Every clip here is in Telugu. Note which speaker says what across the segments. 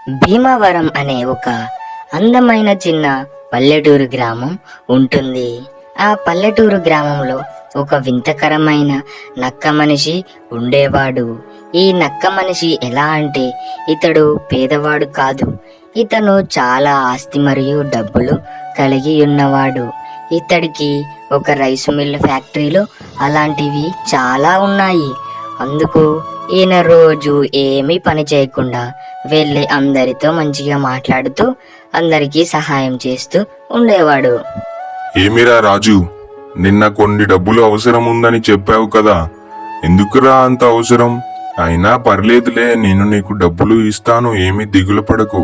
Speaker 1: భీమవరం అనే ఒక అందమైన చిన్న పల్లెటూరు గ్రామం ఉంటుంది. ఆ పల్లెటూరు గ్రామంలో ఒక వింతకరమైన నక్క మనిషి ఉండేవాడు. ఈ నక్క మనిషి ఎలా అంటే ఇతడు పేదవాడు కాదు. ఇతను చాలా ఆస్తి మరియు డబ్బులు కలిగి ఉన్నవాడు. ఇతడికి ఒక రైసు మిల్ ఫ్యాక్టరీలో అలాంటివి చాలా ఉన్నాయి. అందుకు ఈయన రోజు ఏమీ పని చేయకుండా వెళ్ళి అందరితో మంచిగా మాట్లాడుతూ అందరికీ సహాయం చేస్తూ ఉండేవాడు.
Speaker 2: ఏమిరా రాజు, నిన్న కొన్ని డబ్బులు అవసరం ఉందని చెప్పావు కదా, ఎందుకురా అంత అవసరం? అయినా పర్లేదులే, నేను నీకు డబ్బులు ఇస్తాను, ఏమీ దిగులు పడకు.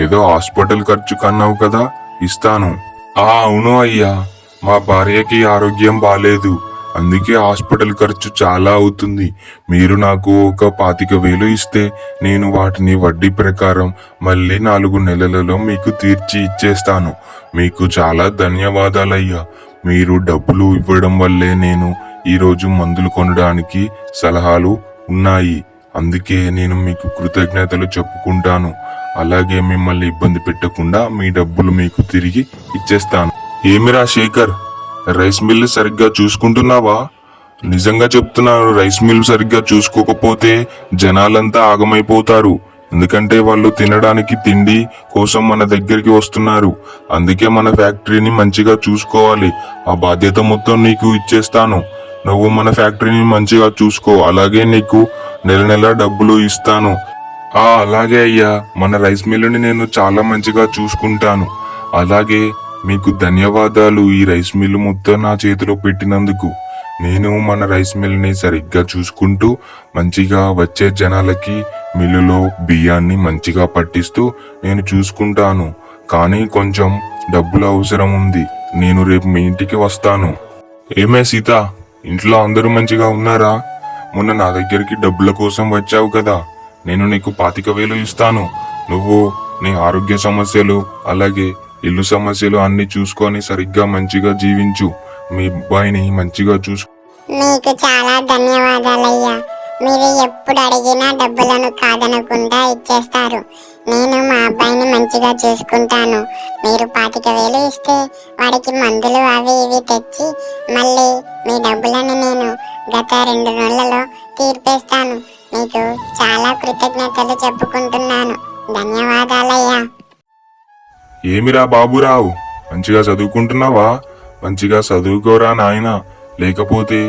Speaker 2: ఏదో హాస్పిటల్ ఖర్చు కన్నావు కదా, ఇస్తాను. అవును అయ్యా, మా భార్యకి ఆరోగ్యం బాలేదు, అందుకే హాస్పిటల్ ఖర్చు చాలా అవుతుంది. మీరు నాకు ఒక 25,000 ఇస్తే నేను వాటిని వడ్డీ ప్రకారం మళ్ళీ 4 నెలలలో మీకు తీర్చి ఇచ్చేస్తాను. మీకు చాలా ధన్యవాదాలయ్యా. మీరు డబ్బులు ఇవ్వడం వల్లే నేను ఈరోజు మందులు కొనడానికి సలహాలు ఉన్నాయి. అందుకే నేను మీకు కృతజ్ఞతలు చెప్పుకుంటాను. అలాగే మిమ్మల్ని ఇబ్బంది పెట్టకుండా మీ డబ్బులు మీకు తిరిగి ఇచ్చేస్తాను. ఏమిరా శేఖర్, రైస్ మిల్ సరిగ్గా చూసుకుంటున్నావా? నిజంగా చెప్తున్నాను, రైస్ మిల్ సరిగ్గా చూసుకోకపోతే జనాలంతా ఆగమైపోతారు. ఎందుకంటే వాళ్ళు తినడానికి తిండి కోసం మన దగ్గరికి వస్తున్నారు. అందుకే మన ఫ్యాక్టరీని మంచిగా చూసుకోవాలి. ఆ బాధ్యత మొత్తం నీకు ఇచ్చేస్తాను. నువ్వు మన ఫ్యాక్టరీని మంచిగా చూసుకో, అలాగే నీకు నెల నెల డబ్బులు ఇస్తాను. అలాగే అయ్యా, మన రైస్ మిల్లుని నేను చాలా మంచిగా చూసుకుంటాను. అలాగే మీకు ధన్యవాదాలు, ఈ రైస్ మిల్లు మొత్తం నా చేతిలో పెట్టినందుకు. నేను మన రైస్ మిల్ని సరిగ్గా చూసుకుంటూ మంచిగా వచ్చే జనాలకి మిల్లులో బియ్యాన్ని మంచిగా పట్టిస్తూ నేను చూసుకుంటాను. కానీ కొంచెం డబ్బులు అవసరం ఉంది. నేను రేపు మీ ఇంటికి వస్తాను. ఏమే సీత, ఇంట్లో అందరూ మంచిగా ఉన్నారా? మొన్న నా దగ్గరికి డబ్బుల కోసం వచ్చావు కదా, నేను నీకు 25,000 ఇస్తాను. నువ్వు నీ ఆరోగ్య సమస్యలు అలాగే ఇల్లు సమస్యలు అన్ని చూసుకొని సరిగ్గా మంచిగా జీవించు. మీ అబ్బాయిని మంచిగా చూసుకో.
Speaker 3: మీకు చాలా ధన్యవాదాలయ్యా. మీరు ఎప్పుడు అడిగినా డబ్బులను కాదనకుండా ఇచ్చేస్తారు. నేను మా అబ్బాయిని మంచిగా చూసుకుంటాను. మీరు 25,000 ఇస్తే వాడికి మందులు అవి ఇవి తెచ్చి మళ్ళీ మీ డబ్బులను నేను గత 2 నెలలలో తీర్పేస్తాను. మీకు చాలా కృతజ్ఞతలు చెప్పుకుంటున్నాను. ధన్యవాదాలయ్యా.
Speaker 2: ఏమిరా బాబురావు, మంచిగా చదువుకుంటున్నావా? మంచిగా చదువుకోరా నాయనా, లేకపోతే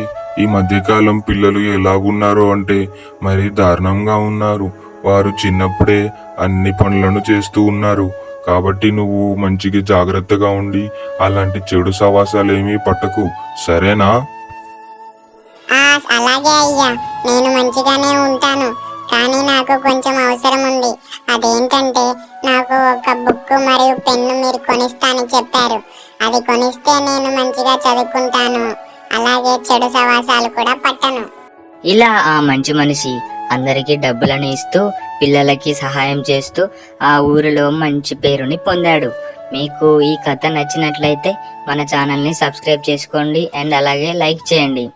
Speaker 2: ఈ మధ్యకాలం పిల్లలు ఎలాగున్నారో అంటే మరి దారుణంగా ఉన్నారు. వారు చిన్నప్పుడే అన్ని పనులను చేస్తూ ఉన్నారు. కాబట్టి నువ్వు మంచిగా జాగ్రత్తగా ఉండి అలాంటి చెడు సవాసాలు ఏమీ పట్టకు, సరేనా?
Speaker 3: అలాగే అయ్యా, నేను మంచిగానే ఉంటాను. కానీ నాకు కొంచెం అవసరం ఉంది. అదేంటంటే నాకు ఒక బుక్ మరియు పెన్ను మీరు కొనిస్తానని చెప్పారు. అది కొనిస్తే నేను మంచిగా చదువుకుంటాను. అలాగే చెడు సవాసాలు కూడా పట్టను.
Speaker 1: ఇలా ఆ మంచి మనిషి అందరికీ డబ్బులను ఇస్తూ పిల్లలకి సహాయం చేస్తూ ఆ ఊరిలో మంచి పేరుని పొందాడు. మీకు ఈ కథ నచ్చినట్లయితే మన ఛానల్ని సబ్స్క్రైబ్ చేసుకోండి అండ్ అలాగే లైక్ చేయండి.